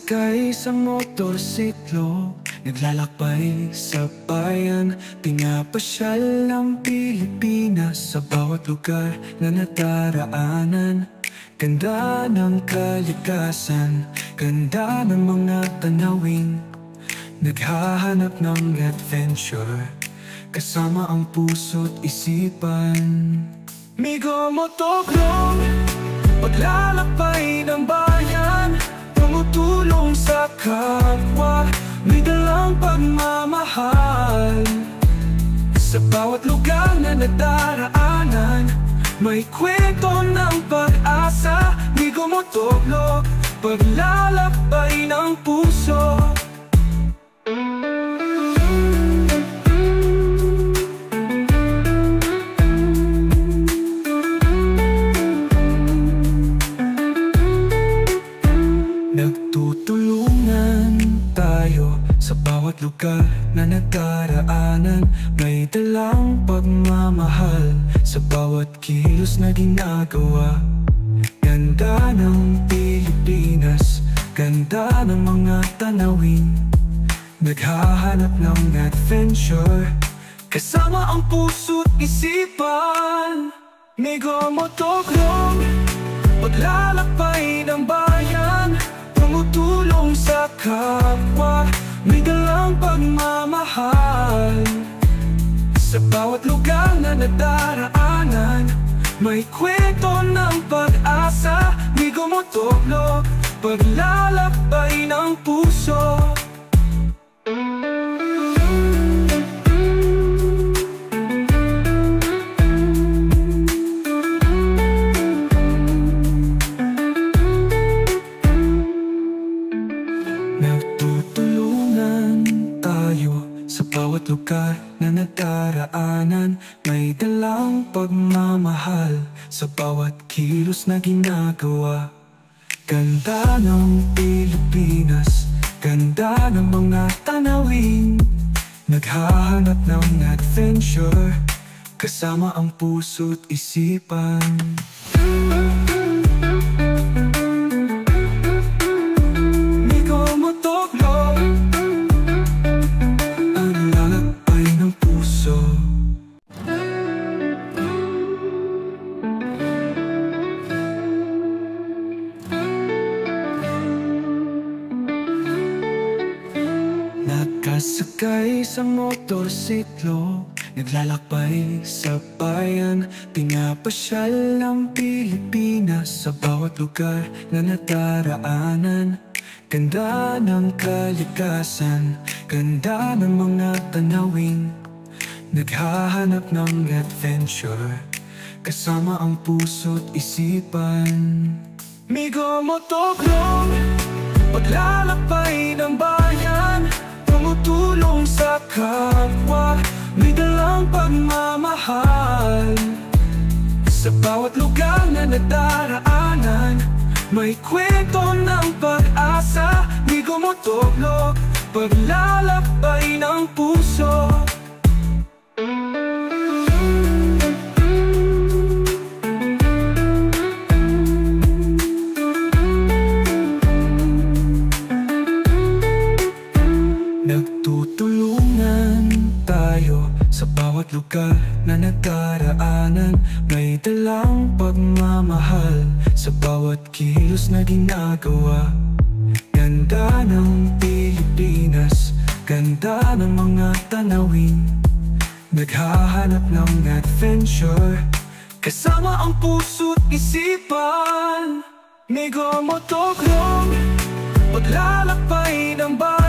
Nakasakay sa motorsiklo, naglalakbay sa bayan. Pinapasyal ang Pilipinas sa bawat lugar na nadaraanan. Ganda ng kalikasan, ganda ng mga tanawin. Naghahanap ng adventure, kasama ang puso't isipan. Migo Motovlog, paglalakbay ng bayan, tumutulong sa kapwa, may dalang pagmamahal. Sa bawat lugar na nadaraanan, may kwento ng pag-asa. Migo Motovlog, paglalakbay ng puso. Nagtutulungan tayo sa bawat lugar na nadaraanan. May dalang pagmamahal sa bawat kilos na ginagawa. Ganda ng Pilipinas, ganda ng mga tanawin. Naghahanap ng adventure, kasama ang puso't isipan. Migo Motovlog, paglalakbay ng bayan, tumutulong sa kapwa, may dalang pagmamahal. Sa bawat lugar na nadaraanan, may kwento ng pag-asa. Migo Motovlog, paglalakbay ng puso. Nagtutulungan tayo sa bawat lugar na nadaraanan. May dalang pagmamahal sa bawat kilos na ginagawa. Ganda ng Pilipinas, ganda ng mga tanawin. Naghahanap ng adventure, kasama ang puso't isipan. Nakasakay sa motorsiklo, naglalakbay sa bayan. Pinapasyal ang Pilipinas sa bawat lugar na nadaraanan. Ganda ng kalikasan, ganda ng mga tanawin. Naghahanap ng adventure, kasama ang puso't isipan. Migo Motovlog, paglalakbay ng bayan, tumutulong sa kapwa, may dalang pagmamahal. Sa bawat lugar na nadaraanan, may kwento ng pag-asa. Migo Motovlog, paglalakbay ng puso. Nagtutulungan tayo sa bawat lugar na nadaraanan. May dalang pagmamahal sa bawat kilos na ginagawa. Ganda ng Pilipinas, ganda ng mga tanawin. Naghahanap ng adventure, kasama ang puso't isipan. Migo Motovlog, paglalakbay ng bayan.